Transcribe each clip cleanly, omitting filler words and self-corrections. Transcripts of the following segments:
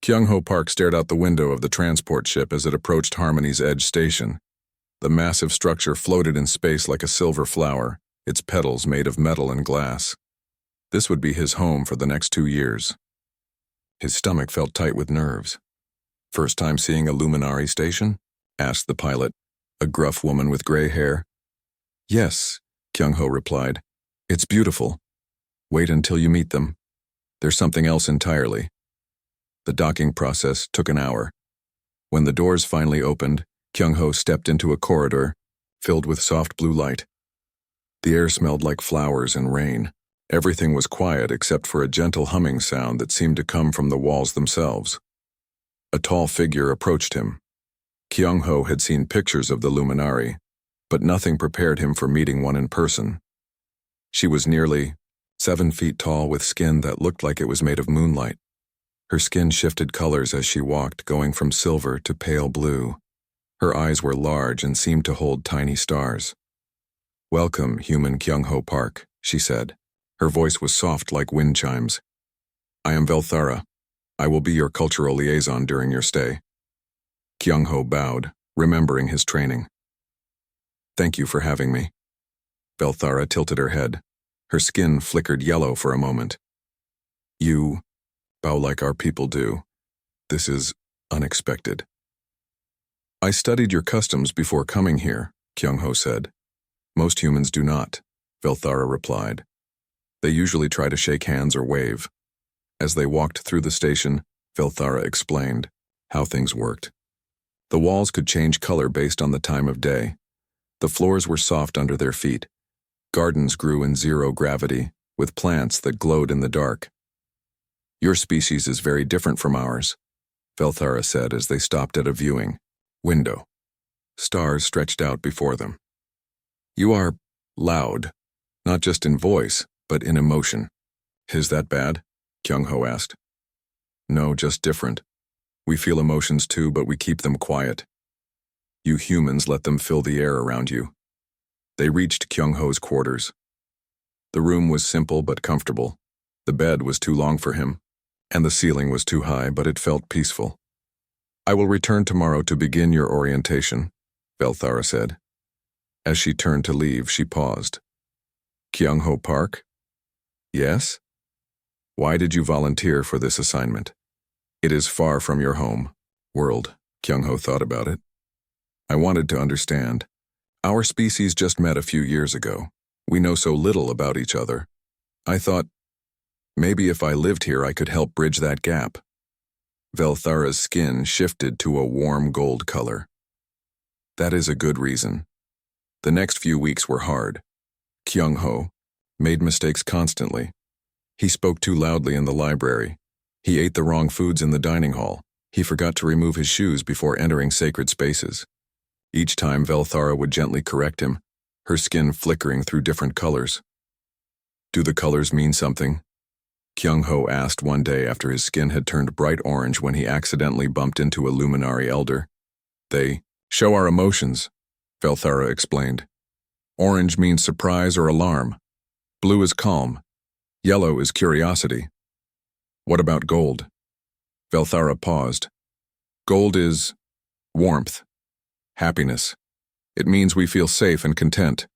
Kyung-ho Park stared out the window of the transport ship as it approached Harmony's Edge station. The massive structure floated in space like a silver flower, its petals made of metal and glass. This would be his home for the next 2 years. His stomach felt tight with nerves. "First time seeing a luminary station?" asked the pilot, a gruff woman with gray hair. "Yes," Kyung-ho replied. "It's beautiful. Wait until you meet them. There's something else entirely." The docking process took an hour. When the doors finally opened, Kyung-ho stepped into a corridor filled with soft blue light. The air smelled like flowers and rain. Everything was quiet except for a gentle humming sound that seemed to come from the walls themselves. A tall figure approached him. Kyung-ho had seen pictures of the luminari, but nothing prepared him for meeting one in person. She was nearly 7 feet tall with skin that looked like it was made of moonlight. Her skin shifted colors as she walked, going from silver to pale blue. Her eyes were large and seemed to hold tiny stars. "Welcome, human Kyung-ho Park," she said. Her voice was soft like wind chimes. "I am Velthara. I will be your cultural liaison during your stay." Kyung-ho bowed, remembering his training. "Thank you for having me." Velthara tilted her head. Her skin flickered yellow for a moment. "You bow like our people do. This is unexpected." "I studied your customs before coming here," Kyung-ho said. "Most humans do not," Velthara replied. "They usually try to shake hands or wave." As they walked through the station, Velthara explained how things worked. The walls could change color based on the time of day. The floors were soft under their feet. Gardens grew in zero gravity, with plants that glowed in the dark. "Your species is very different from ours," Velthara said as they stopped at a viewing window. Stars stretched out before them. "You are loud, not just in voice, but in emotion." "Is that bad?" Kyung-ho asked. "No, just different. We feel emotions too, but we keep them quiet. You humans let them fill the air around you." They reached Kyung-ho's quarters. The room was simple but comfortable. The bed was too long for him, and the ceiling was too high, but it felt peaceful. "I will return tomorrow to begin your orientation," Velthara said. As she turned to leave, she paused. "Kyung-ho Park?" "Yes?" "Why did you volunteer for this assignment?" "It is far from your home world," Kyung-ho thought about it. "I wanted to understand. Our species just met a few years ago. We know so little about each other. I thought, maybe if I lived here I could help bridge that gap." Velthara's skin shifted to a warm gold color. "That is a good reason." The next few weeks were hard. Kyung-ho made mistakes constantly. He spoke too loudly in the library. He ate the wrong foods in the dining hall. He forgot to remove his shoes before entering sacred spaces. Each time Velthara would gently correct him, her skin flickering through different colors. "Do the colors mean something?" Kyung-ho asked one day after his skin had turned bright orange when he accidentally bumped into a luminary elder. "They show our emotions," Velthara explained. "Orange means surprise or alarm. Blue is calm. Yellow is curiosity." "What about gold?" Velthara paused. "Gold is warmth, happiness. It means we feel safe and content."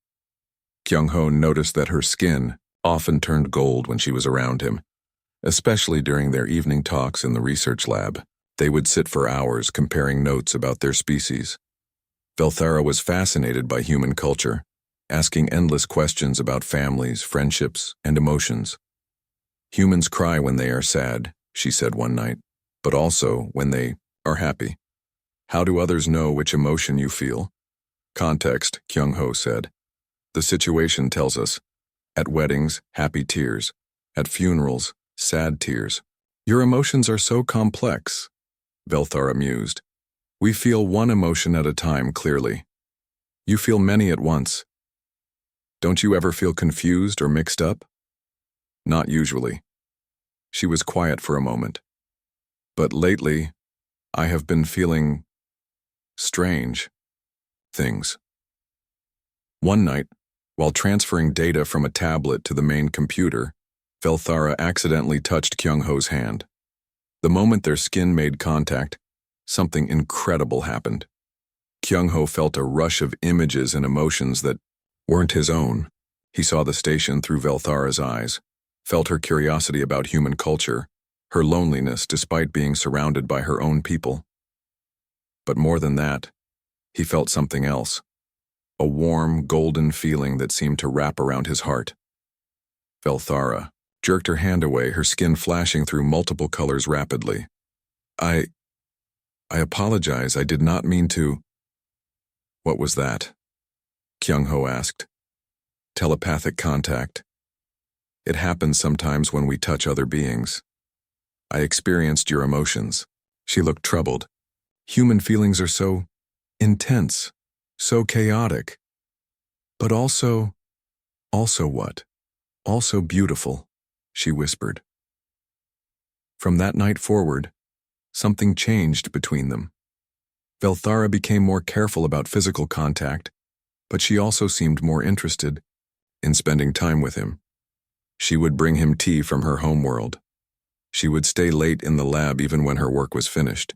Kyung-ho noticed that her skin often turned gold when she was around him, especially during their evening talks in the research lab. They would sit for hours comparing notes about their species. Velthara was fascinated by human culture, asking endless questions about families, friendships, and emotions. "Humans cry when they are sad," she said one night, "but also when they are happy. How do others know which emotion you feel?" "Context," Kyung-ho said. "The situation tells us. At weddings, happy tears. At funerals, sad tears. Your emotions are so complex," Velthara mused. "We feel one emotion at a time clearly. You feel many at once. Don't you ever feel confused or mixed up?" "Not usually." She was quiet for a moment. "But lately, I have been feeling strange things." One night, while transferring data from a tablet to the main computer, Velthara accidentally touched Kyung-ho's hand. The moment their skin made contact, something incredible happened. Kyung-ho felt a rush of images and emotions that weren't his own. He saw the station through Velthara's eyes, felt her curiosity about human culture, her loneliness despite being surrounded by her own people. But more than that, he felt something else, a warm, golden feeling that seemed to wrap around his heart. Velthara jerked her hand away, her skin flashing through multiple colors rapidly. I apologize, I did not mean to. What was that? Kyung-ho asked. Telepathic contact. It happens sometimes when we touch other beings. I experienced your emotions. She looked troubled. Human feelings are so intense, so chaotic. But also what? Also beautiful, she whispered. From that night forward, something changed between them. Velthara became more careful about physical contact, but she also seemed more interested in spending time with him. She would bring him tea from her homeworld. She would stay late in the lab even when her work was finished.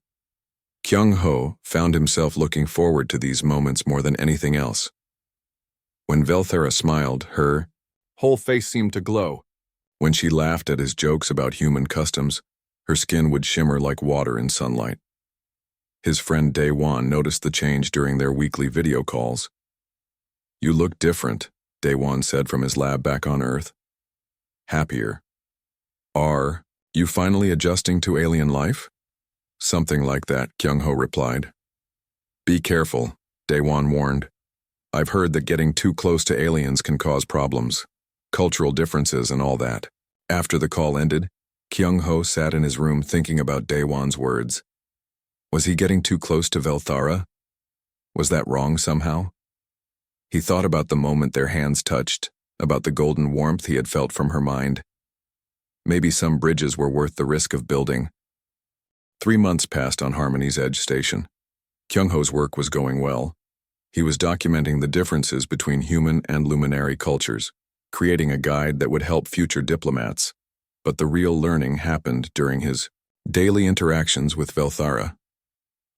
Kyung-ho found himself looking forward to these moments more than anything else. When Velthara smiled, her whole face seemed to glow. When she laughed at his jokes about human customs, her skin would shimmer like water in sunlight. His friend Daewon noticed the change during their weekly video calls. You look different, Daewon said from his lab back on Earth. Happier. Are you finally adjusting to alien life? Something like that, Kyung-ho replied. Be careful, Daewon warned. I've heard that getting too close to aliens can cause problems, cultural differences and all that. After the call ended, Kyung-ho sat in his room thinking about Daewon's words. Was he getting too close to Velthara? Was that wrong somehow? He thought about the moment their hands touched, about the golden warmth he had felt from her mind. Maybe some bridges were worth the risk of building. 3 months passed on Harmony's Edge Station. Kyung-ho's work was going well. He was documenting the differences between human and luminary cultures, creating a guide that would help future diplomats. But the real learning happened during his daily interactions with Velthara.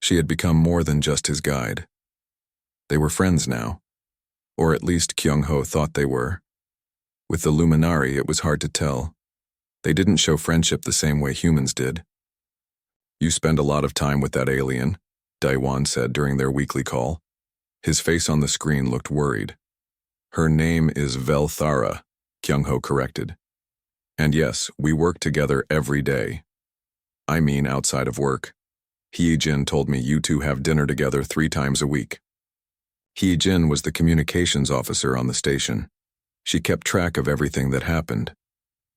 She had become more than just his guide. They were friends now. Or at least Kyung-ho thought they were. With the Luminari, it was hard to tell. They didn't show friendship the same way humans did. You spend a lot of time with that alien, Daewon said during their weekly call. His face on the screen looked worried. Her name is Velthara, Kyung-ho corrected. And yes, we work together every day. I mean outside of work. Hee-jin told me you two have dinner together 3 times a week. Hee-jin was the communications officer on the station. She kept track of everything that happened.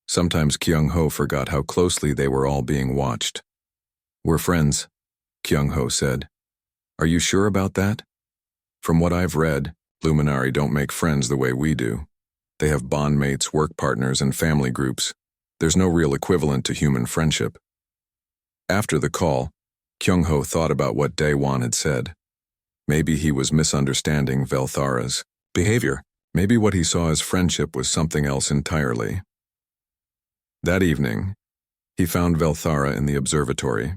Sometimes Kyung-ho forgot how closely they were all being watched. We're friends, Kyung-ho said. Are you sure about that? From what I've read, Luminari don't make friends the way we do. They have bondmates, work partners, and family groups. There's no real equivalent to human friendship. After the call, Kyung-ho thought about what Daewon had said. Maybe he was misunderstanding Velthara's behavior. Maybe what he saw as friendship was something else entirely. That evening, he found Velthara in the observatory.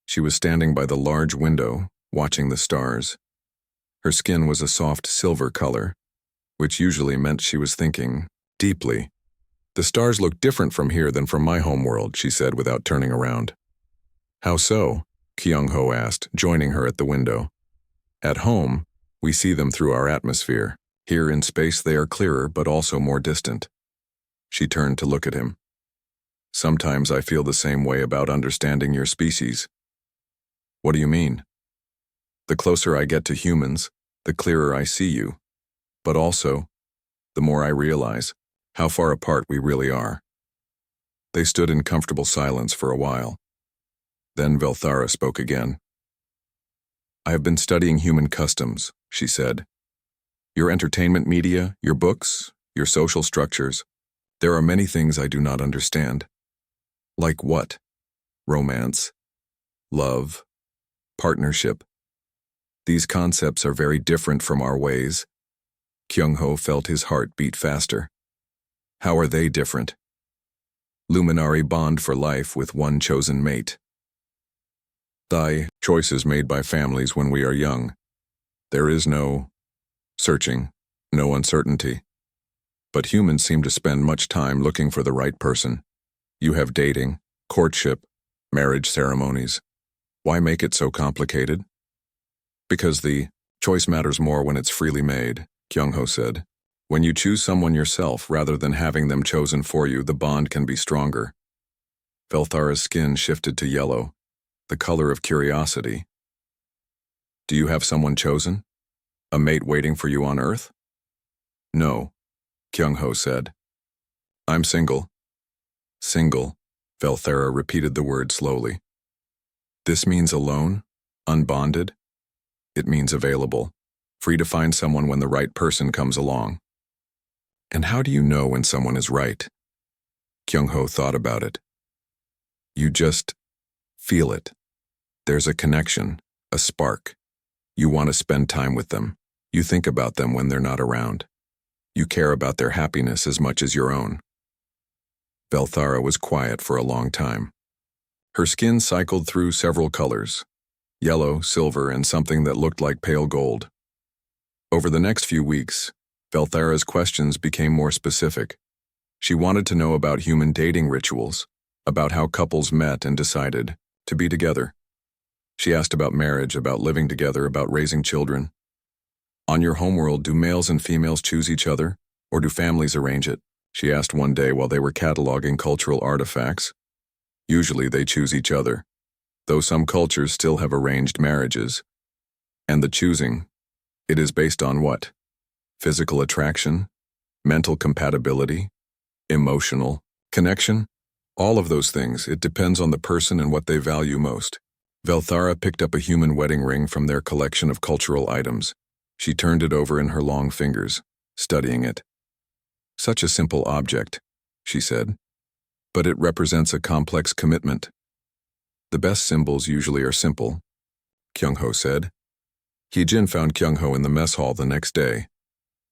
She was standing by the large window, watching the stars. Her skin was a soft silver color, which usually meant she was thinking deeply. The stars look different from here than from my homeworld, she said without turning around. How so? Kyung-ho asked, joining her at the window. At home, we see them through our atmosphere. Here in space they are clearer but also more distant. She turned to look at him. Sometimes I feel the same way about understanding your species. What do you mean? The closer I get to humans, the clearer I see you. But also, the more I realize how far apart we really are. They stood in comfortable silence for a while. Then Velthara spoke again. I have been studying human customs, she said. Your entertainment media, your books, your social structures. There are many things I do not understand. Like what? Romance, love, partnership. These concepts are very different from our ways. Kyung-ho felt his heart beat faster. How are they different? Luminary bond for life with one chosen mate. Thy choices made by families when we are young. There is no searching, no uncertainty. But humans seem to spend much time looking for the right person. You have dating, courtship, marriage ceremonies. Why make it so complicated? Because the choice matters more when it's freely made, Kyung-ho said. When you choose someone yourself rather than having them chosen for you, the bond can be stronger. Velthara's skin shifted to yellow, the color of curiosity. Do you have someone chosen? A mate waiting for you on Earth? No, Kyung-ho said. I'm single. Single, Velthara repeated the word slowly. This means alone? Unbonded? It means available, free to find someone when the right person comes along. And how do you know when someone is right? Kyung-ho thought about it. You just feel it. There's a connection, a spark. You want to spend time with them. You think about them when they're not around. You care about their happiness as much as your own. Velthara was quiet for a long time. Her skin cycled through several colors, yellow, silver, and something that looked like pale gold. Over the next few weeks, Velthara's questions became more specific. She wanted to know about human dating rituals, about how couples met and decided to be together. She asked about marriage, about living together, about raising children. On your homeworld, do males and females choose each other, or do families arrange it? She asked one day while they were cataloging cultural artifacts. Usually they choose each other, though some cultures still have arranged marriages. And the choosing, it is based on what? Physical attraction? Mental compatibility? Emotional connection? All of those things, it depends on the person and what they value most. Velthara picked up a human wedding ring from their collection of cultural items. She turned it over in her long fingers, studying it. Such a simple object, she said, but it represents a complex commitment. The best symbols usually are simple, Kyung-ho said. Hee-jin found Kyung-ho in the mess hall the next day.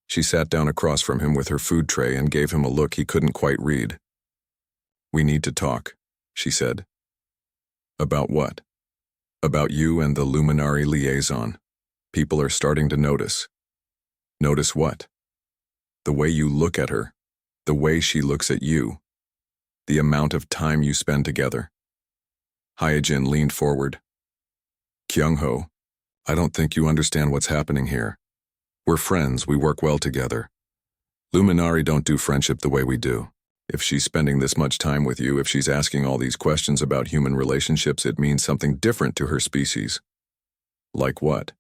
She sat down across from him with her food tray and gave him a look he couldn't quite read. We need to talk, she said. About what? About you and the Luminary liaison. People are starting to notice. Notice what? The way you look at her, the way she looks at you, the amount of time you spend together. Hye-jin leaned forward. Kyung-ho, I don't think you understand what's happening here. We're friends, we work well together. Luminary don't do friendship the way we do. If she's spending this much time with you, if she's asking all these questions about human relationships, it means something different to her species. Like what?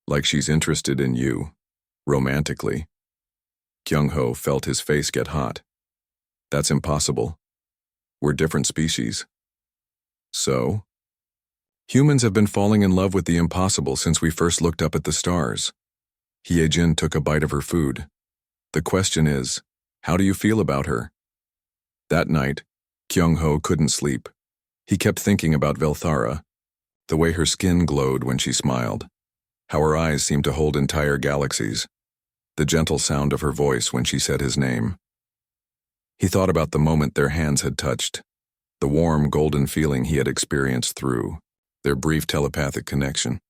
Like she's interested in you, romantically. Kyung-ho felt his face get hot. That's impossible. We're different species. So? Humans have been falling in love with the impossible since we first looked up at the stars. Hye-jin took a bite of her food. The question is, how do you feel about her? That night, Kyung-ho couldn't sleep. He kept thinking about Velthara, the way her skin glowed when she smiled, how her eyes seemed to hold entire galaxies, the gentle sound of her voice when she said his name. He thought about the moment their hands had touched, the warm, golden feeling he had experienced through their brief telepathic connection.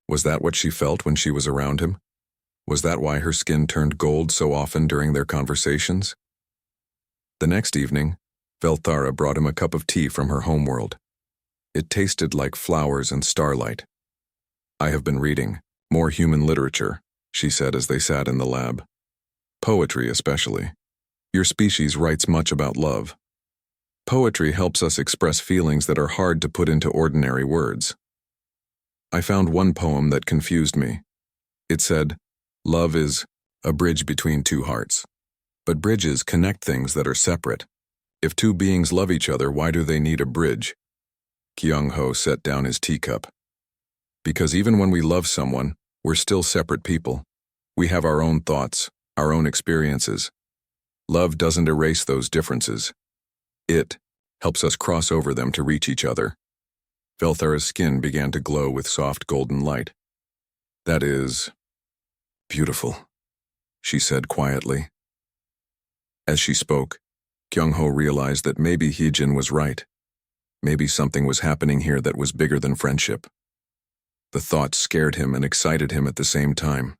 Was that what she felt when she was around him? Was that why her skin turned gold so often during their conversations? The next evening, Velthara brought him a cup of tea from her homeworld. It tasted like flowers and starlight. I have been reading more human literature, she said as they sat in the lab. Poetry especially. Your species writes much about love. Poetry helps us express feelings that are hard to put into ordinary words. I found one poem that confused me. It said, love is a bridge between two hearts. But bridges connect things that are separate. If two beings love each other, why do they need a bridge? Kyung-ho set down his teacup. Because even when we love someone, we're still separate people. We have our own thoughts, our own experiences. Love doesn't erase those differences. It helps us cross over them to reach each other. Velthara's skin began to glow with soft golden light. That is beautiful, she said quietly. As she spoke, Kyung-ho realized that maybe Heejin was right. Maybe something was happening here that was bigger than friendship. The thought scared him and excited him at the same time.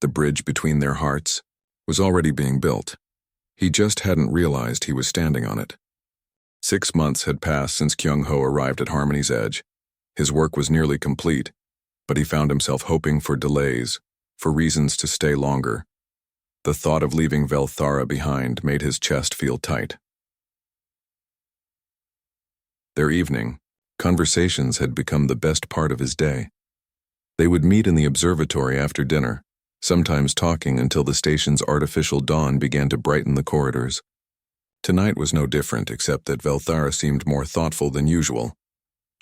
The bridge between their hearts was already being built. He just hadn't realized he was standing on it. 6 months had passed since Kyung-ho arrived at Harmony's Edge. His work was nearly complete, but he found himself hoping for delays, for reasons to stay longer. The thought of leaving Velthara behind made his chest feel tight. Their evening, conversations had become the best part of his day. They would meet in the observatory after dinner, sometimes talking until the station's artificial dawn began to brighten the corridors. Tonight was no different, except that Velthara seemed more thoughtful than usual.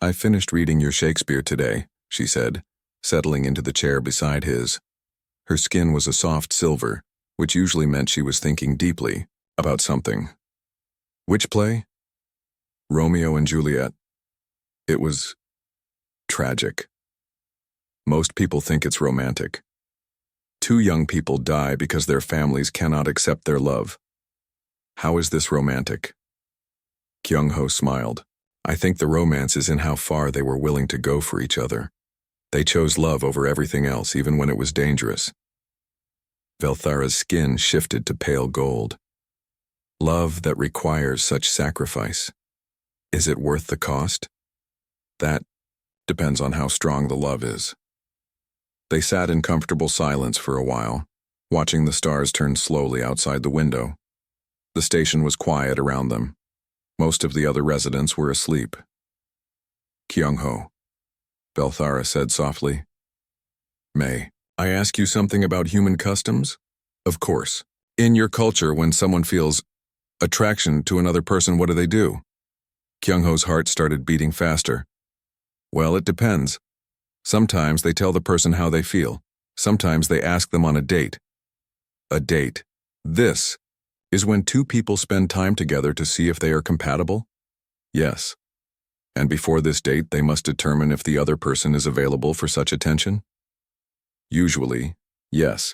"I finished reading your Shakespeare today," she said, settling into the chair beside his. Her skin was a soft silver, which usually meant she was thinking deeply about something. "Which play?" "Romeo and Juliet." It was tragic. Most people think it's romantic. 2 young people die because their families cannot accept their love. How is this romantic? Kyung-ho smiled. "I think the romance is in how far they were willing to go for each other. They chose love over everything else, even when it was dangerous." Velthara's skin shifted to pale gold. "Love that requires such sacrifice. Is it worth the cost?" "That depends on how strong the love is." They sat in comfortable silence for a while, watching the stars turn slowly outside the window. The station was quiet around them. Most of the other residents were asleep. "Kyung-ho," Velthara said softly. "May I ask you something about human customs?" "Of course. In your culture, when someone feels attraction to another person, what do?" Kyung-ho's heart started beating faster. "Well, it depends. Sometimes they tell the person how they feel. Sometimes they ask them on a date." "A date. This is when 2 people spend time together to see if they are compatible?" "Yes. And before this date, they must determine if the other person is available for such attention?" "Usually, yes.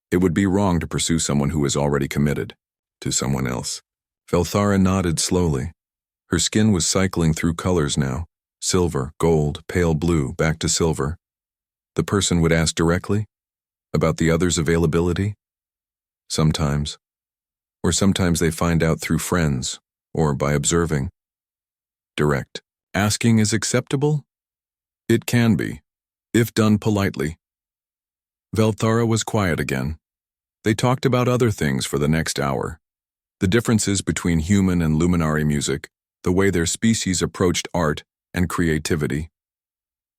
It would be wrong to pursue someone who is already committed to someone else." Velthara nodded slowly. Her skin was cycling through colors now. Silver, gold, pale blue, back to silver. The person would ask directly about the other's availability? Sometimes. Or sometimes they find out through friends, or by observing. Direct. Asking is acceptable? It can be, if done politely. Velthara was quiet again. They talked about other things for the next hour. The differences between human and luminary music, the way their species approached art and creativity.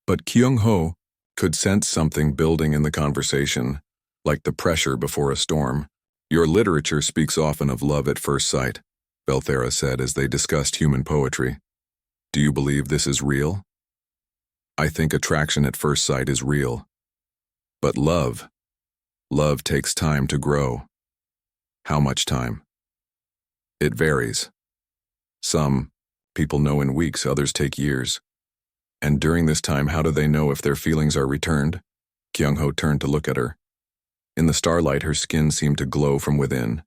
But Kyung-ho could sense something building in the conversation, like the pressure before a storm. "Your literature speaks often of love at first sight," Velthara said as they discussed human poetry. "Do you believe this is real?" "I think attraction at first sight is real. But love takes time to grow." "How much time?" "It varies. Some people know in weeks, others take years." "And during this time, how do they know if their feelings are returned?" Kyung-ho turned to look at her. In the starlight, her skin seemed to glow from within.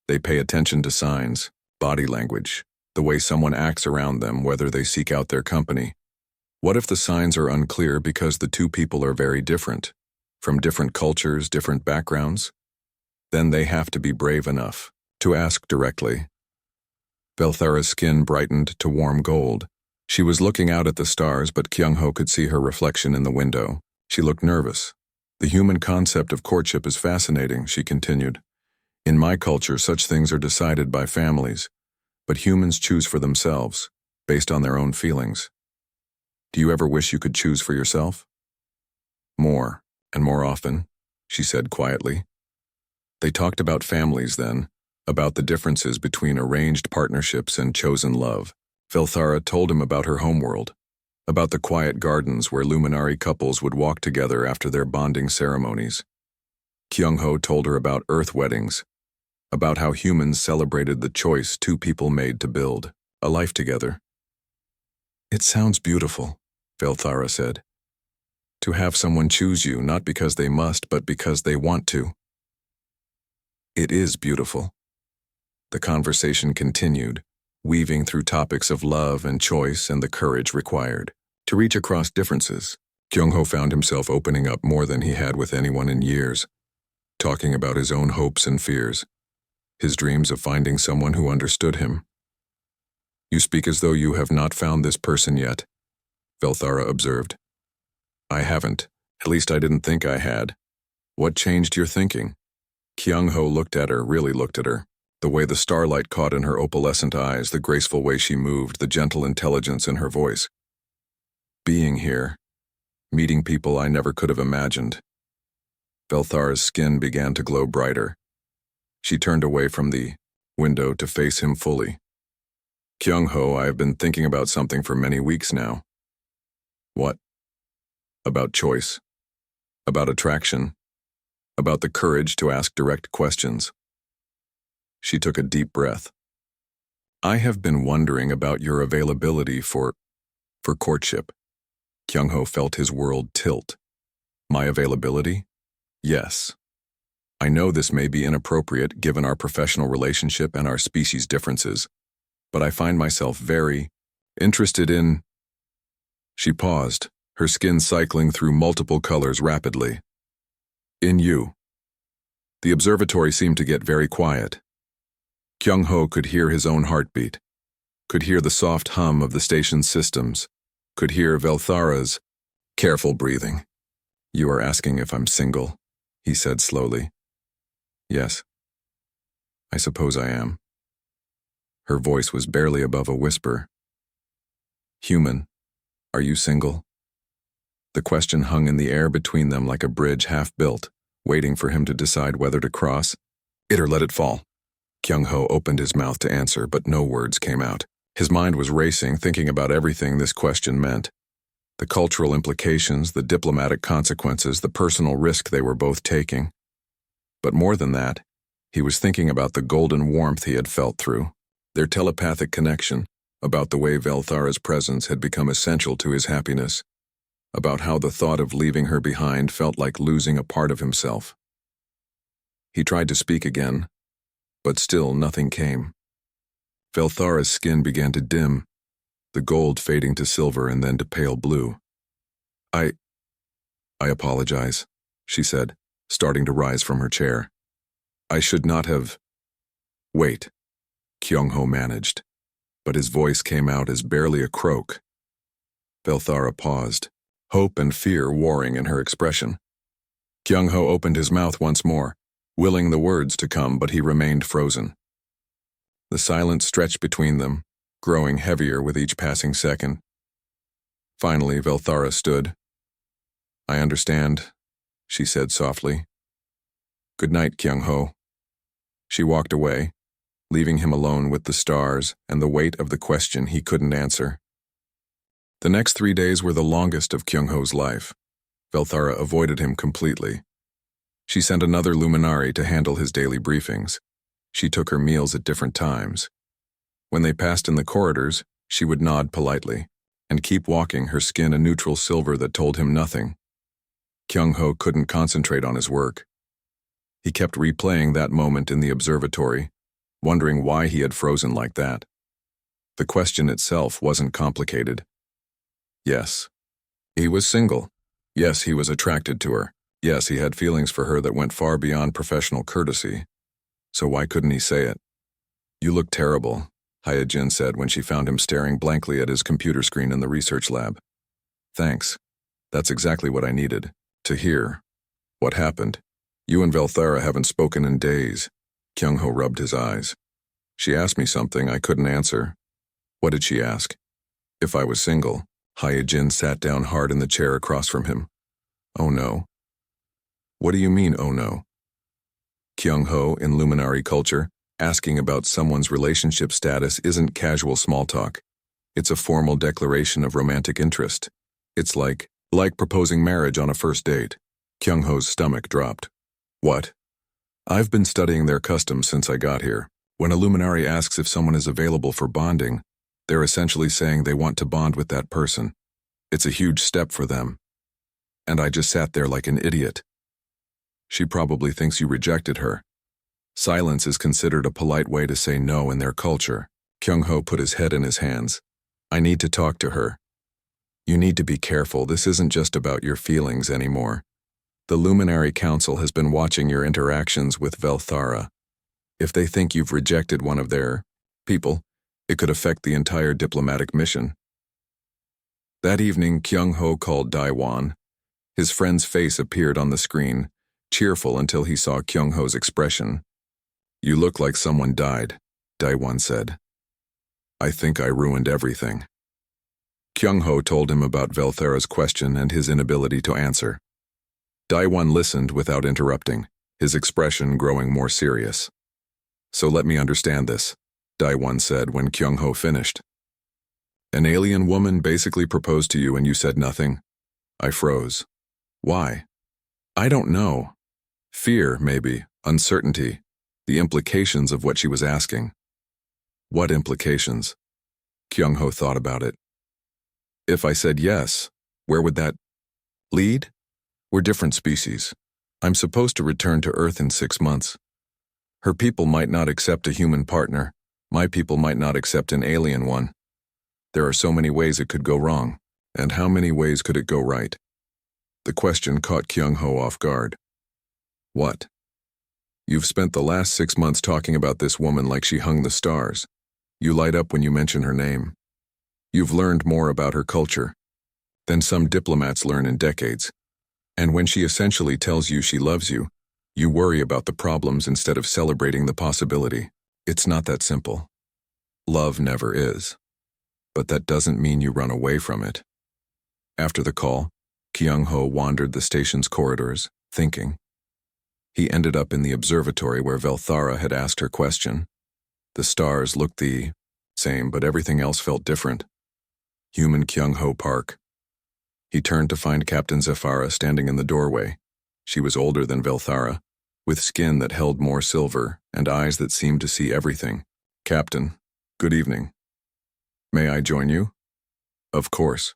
"They pay attention to signs, body language, the way someone acts around them, whether they seek out their company. What if the signs are unclear because the 2 people are very different, from different cultures, different backgrounds? Then they have to be brave enough to ask directly." Velthara's skin brightened to warm gold. She was looking out at the stars, but Kyung-ho could see her reflection in the window. She looked nervous. "The human concept of courtship is fascinating," she continued. "In my culture, such things are decided by families, but humans choose for themselves, based on their own feelings. Do you ever wish you could choose for yourself?" "More, and more often," she said quietly. They talked about families then, about the differences between arranged partnerships and chosen love. Velthara told him about her homeworld, about the quiet gardens where luminary couples would walk together after their bonding ceremonies. Kyung-ho told her about Earth weddings, about how humans celebrated the choice 2 people made to build a life together. "It sounds beautiful," Velthara said. "To have someone choose you, not because they must, but because they want to." "It is beautiful." The conversation continued, weaving through topics of love and choice and the courage required to reach across differences. Kyung-ho found himself opening up more than he had with anyone in years, talking about his own hopes and fears, his dreams of finding someone who understood him. "You speak as though you have not found this person yet," Velthara observed. "I haven't. At least I didn't think I had. What changed your thinking?" Kyung-ho looked at her, really looked at her. The way the starlight caught in her opalescent eyes, the graceful way she moved, the gentle intelligence in her voice. "Being here. Meeting people I never could have imagined." Velthara's skin began to glow brighter. She turned away from the window to face him fully. "Kyung-ho, I have been thinking about something for many weeks now." "What?" "About choice. About attraction. About the courage to ask direct questions." She took a deep breath. "I have been wondering about your availability for courtship." Kyung-ho felt his world tilt. "My availability? Yes. I know this may be inappropriate given our professional relationship and our species differences, but I find myself very interested in—" She paused, her skin cycling through multiple colors rapidly. "In you." The observatory seemed to get very quiet. Kyung-ho could hear his own heartbeat, could hear the soft hum of the station's systems, could hear Velthara's careful breathing. "You are asking if I'm single," he said slowly. "Yes. I suppose I am." Her voice was barely above a whisper. "Human, are you single?" The question hung in the air between them like a bridge half-built, waiting for him to decide whether to cross it or let it fall. Kyung-ho opened his mouth to answer, but no words came out. His mind was racing, thinking about everything this question meant. The cultural implications, the diplomatic consequences, the personal risk they were both taking. But more than that, he was thinking about the golden warmth he had felt through, their telepathic connection, about the way Velthara's presence had become essential to his happiness, about how the thought of leaving her behind felt like losing a part of himself. He tried to speak again, but still nothing came. Velthara's skin began to dim, the gold fading to silver and then to pale blue. I apologize," she said, starting to rise from her chair. "I should not have—" "Wait," Kyung-ho managed, but his voice came out as barely a croak. Velthara paused, hope and fear warring in her expression. Kyung-ho opened his mouth once more, willing the words to come, but he remained frozen. The silence stretched between them, growing heavier with each passing second. Finally, Velthara stood. "I understand," she said softly. "Good night, Kyung-ho." She walked away, leaving him alone with the stars and the weight of the question he couldn't answer. The next 3 days were the longest of Kyung-ho's life. Velthara avoided him completely. She sent another luminary to handle his daily briefings. She took her meals at different times. When they passed in the corridors, she would nod politely and keep walking, her skin a neutral silver that told him nothing. Kyung-ho couldn't concentrate on his work. He kept replaying that moment in the observatory, wondering why he had frozen like that. The question itself wasn't complicated. Yes, he was single. Yes, he was attracted to her. Yes, he had feelings for her that went far beyond professional courtesy. So why couldn't he say it? "You look terrible," Hyejin said when she found him staring blankly at his computer screen in the research lab. "Thanks. That's exactly what I needed. To hear. What happened? You and Velthara haven't spoken in days." Kyung-ho rubbed his eyes. "She asked me something I couldn't answer." "What did she ask?" "If I was single." Hyejin sat down hard in the chair across from him. "Oh no." "What do you mean, oh no?" Kyung-ho, in luminary culture, asking about someone's relationship status isn't casual small talk. It's a formal declaration of romantic interest. It's like proposing marriage on a first date. Kyung-ho's stomach dropped. "What?" "I've been studying their customs since I got here. When a luminary asks if someone is available for bonding, they're essentially saying they want to bond with that person. It's a huge step for them. And I just sat there like an idiot." "She probably thinks you rejected her." Silence is considered a polite way to say no in their culture. Kyung-ho put his head in his hands. I need to talk to her. You need to be careful. This isn't just about your feelings anymore. The Luminary Council has been watching your interactions with Velthara. If they think you've rejected one of their people, it could affect the entire diplomatic mission. That evening, Kyung-ho called Daewon. His friend's face appeared on the screen, cheerful until he saw Kyung-ho's expression. You look like someone died, Daewon said. I think I ruined everything. Kyung-ho told him about Velthara's question and his inability to answer. Daewon listened without interrupting, his expression growing more serious. So let me understand this, Daewon said when Kyung-ho finished. An alien woman basically proposed to you and you said nothing? I froze. Why? I don't know. Fear, maybe, uncertainty, the implications of what she was asking. What implications? Kyung-ho thought about it. If I said yes, where would that lead? We're different species. I'm supposed to return to Earth in 6 months. Her people might not accept a human partner. My people might not accept an alien one. There are so many ways it could go wrong. And how many ways could it go right? The question caught Kyung-ho off guard. What? You've spent the last 6 months talking about this woman like she hung the stars. You light up when you mention her name. You've learned more about her culture than some diplomats learn in decades. And when she essentially tells you she loves you, you worry about the problems instead of celebrating the possibility. It's not that simple. Love never is. But that doesn't mean you run away from it. After the call, Kyung-ho wandered the station's corridors, thinking. He ended up in the observatory where Velthara had asked her question. The stars looked the same, but everything else felt different. Human Kyung-ho Park. He turned to find Captain Zephyra standing in the doorway. She was older than Velthara, with skin that held more silver and eyes that seemed to see everything. Captain, good evening. May I join you? Of course.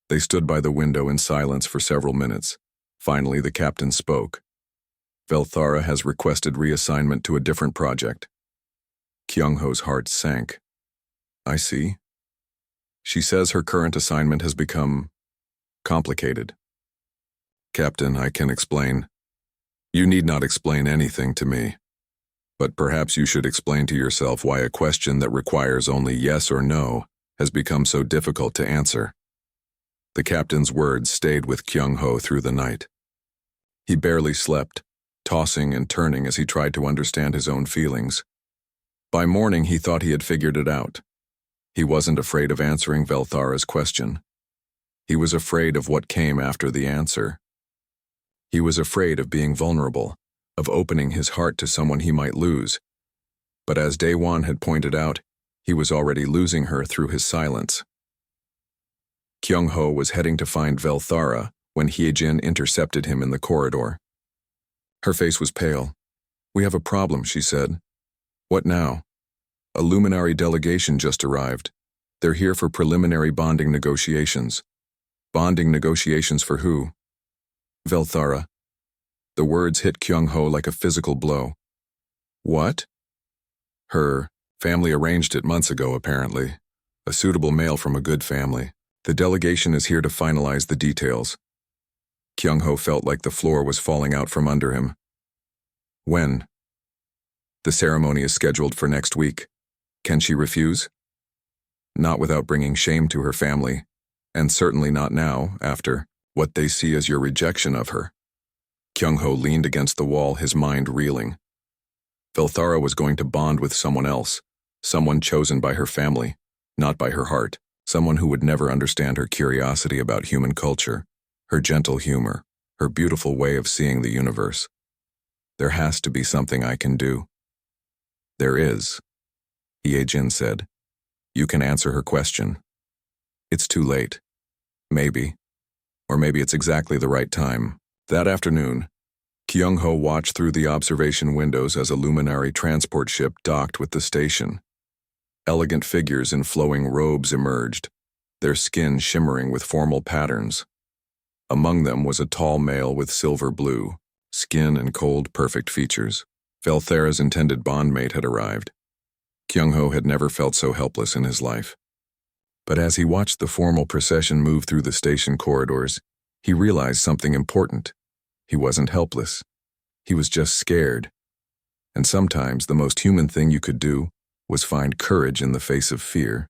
They stood by the window in silence for several minutes. Finally, the captain spoke. Velthara has requested reassignment to a different project. Kyung-ho's heart sank. I see. She says her current assignment has become complicated. Captain, I can explain. You need not explain anything to me. But perhaps you should explain to yourself why a question that requires only yes or no has become so difficult to answer. The captain's words stayed with Kyung-ho through the night. He barely slept, tossing and turning as he tried to understand his own feelings. By morning, he thought he had figured it out. He wasn't afraid of answering Velthara's question. He was afraid of what came after the answer. He was afraid of being vulnerable, of opening his heart to someone he might lose. But as Daewon had pointed out, he was already losing her through his silence. Kyung-ho was heading to find Velthara when Hyejin intercepted him in the corridor. Her face was pale. We have a problem, she said. What now? A Luminary delegation just arrived. They're here for preliminary bonding negotiations. Bonding negotiations for who? Velthara. The words hit Kyung-ho like a physical blow. What? Her family arranged it months ago, apparently. A suitable male from a good family. The delegation is here to finalize the details. Kyung-ho felt like the floor was falling out from under him. When? The ceremony is scheduled for next week. Can she refuse? Not without bringing shame to her family, and certainly not now, after what they see as your rejection of her. Kyung-ho leaned against the wall, his mind reeling. Velthara was going to bond with someone else, someone chosen by her family, not by her heart, someone who would never understand her curiosity about human culture, her gentle humor, her beautiful way of seeing the universe. There has to be something I can do. There is, Hyejin said. You can answer her question. It's too late. Maybe. Or maybe it's exactly the right time. That afternoon, Kyung-ho watched through the observation windows as a Luminary transport ship docked with the station. Elegant figures in flowing robes emerged, their skin shimmering with formal patterns. Among them was a tall male with silver blue skin and cold, perfect features. Velthara's intended bondmate had arrived. Kyung-ho had never felt so helpless in his life. But as he watched the formal procession move through the station corridors, he realized something important. He wasn't helpless. He was just scared. And sometimes the most human thing you could do was find courage in the face of fear.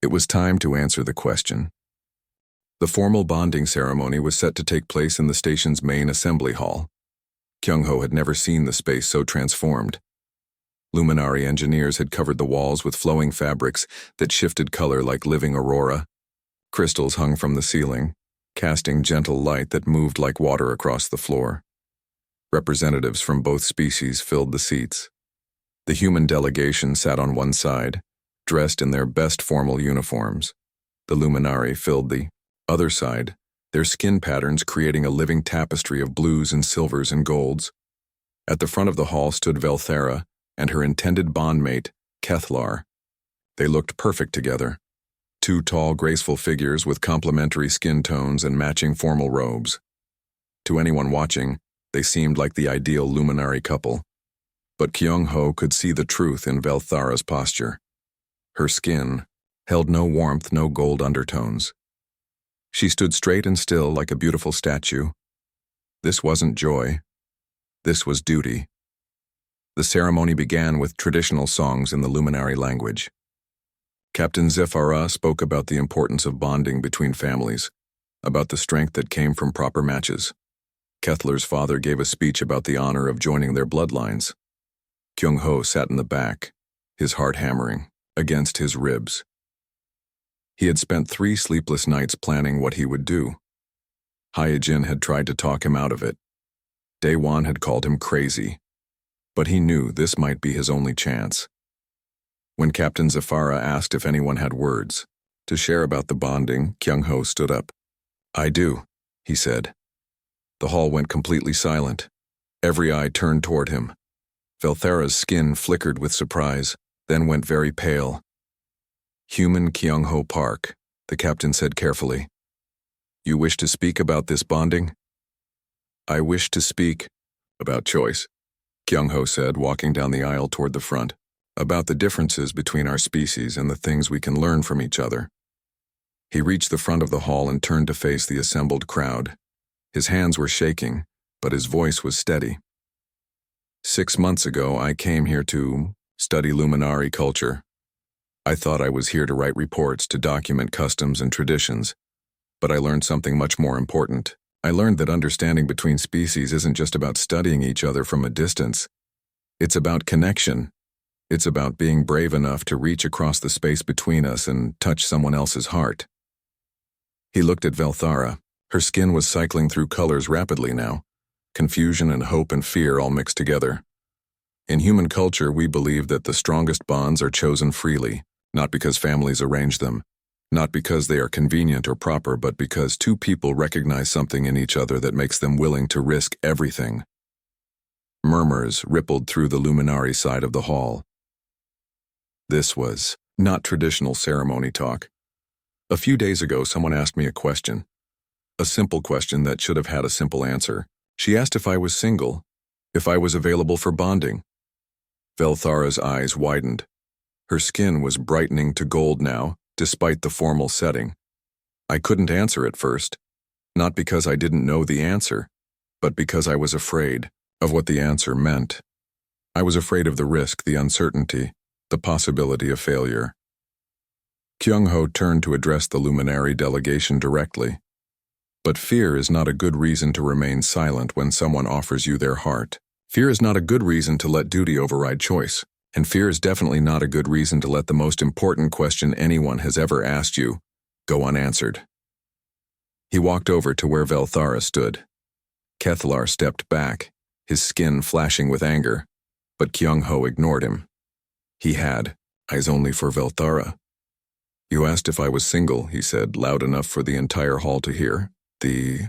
It was time to answer the question. The formal bonding ceremony was set to take place in the station's main assembly hall. Kyung-ho had never seen the space so transformed. Luminary engineers had covered the walls with flowing fabrics that shifted color like living aurora. Crystals hung from the ceiling, casting gentle light that moved like water across the floor. Representatives from both species filled the seats. The human delegation sat on one side, dressed in their best formal uniforms. The Luminari filled the other side, their skin patterns creating a living tapestry of blues and silvers and golds. At the front of the hall stood Velthara and her intended bondmate, Kethlar. They looked perfect together. Two tall, graceful figures with complementary skin tones and matching formal robes. To anyone watching, they seemed like the ideal Luminary couple. But Kyung-ho could see the truth in Velthara's posture. Her skin held no warmth, no gold undertones. She stood straight and still like a beautiful statue. This wasn't joy. This was duty. The ceremony began with traditional songs in the Luminary language. Captain Zefara spoke about the importance of bonding between families, about the strength that came from proper matches. Kethlar's father gave a speech about the honor of joining their bloodlines. Kyung-ho sat in the back, his heart hammering against his ribs. He had spent 3 sleepless nights planning what he would do. Hyejin had tried to talk him out of it. Daewon had called him crazy. But he knew this might be his only chance. When Captain Zefara asked if anyone had words to share about the bonding, Kyung-ho stood up. "I do," he said. The hall went completely silent. Every eye turned toward him. Velthara's skin flickered with surprise, then went very pale. "Human Kyung-ho Park," the captain said carefully. "You wish to speak about this bonding?" "I wish to speak about choice," Kyung-ho said, walking down the aisle toward the front. "About the differences between our species and the things we can learn from each other." He reached the front of the hall and turned to face the assembled crowd. His hands were shaking, but his voice was steady. 6 months ago, I came here to study Luminary culture. I thought I was here to write reports to document customs and traditions, but I learned something much more important. I learned that understanding between species isn't just about studying each other from a distance. It's about connection. It's about being brave enough to reach across the space between us and touch someone else's heart. He looked at Velthara. Her skin was cycling through colors rapidly now. Confusion and hope and fear all mixed together. In human culture, we believe that the strongest bonds are chosen freely, not because families arrange them, not because they are convenient or proper, but because 2 people recognize something in each other that makes them willing to risk everything. Murmurs rippled through the Luminary side of the hall. This was not traditional ceremony talk. A few days ago, someone asked me a question. A simple question that should have had a simple answer. She asked if I was single, if I was available for bonding. Velthara's eyes widened. Her skin was brightening to gold now, despite the formal setting. I couldn't answer at first, not because I didn't know the answer, but because I was afraid of what the answer meant. I was afraid of the risk, the uncertainty, the possibility of failure. Kyung-ho turned to address the Luminary delegation directly. But fear is not a good reason to remain silent when someone offers you their heart. Fear is not a good reason to let duty override choice. And fear is definitely not a good reason to let the most important question anyone has ever asked you go unanswered. He walked over to where Velthara stood. Kethlar stepped back, his skin flashing with anger, but Kyung-ho ignored him. He had eyes only for Velthara. "You asked if I was single," he said, loud enough for the entire hall to hear. "The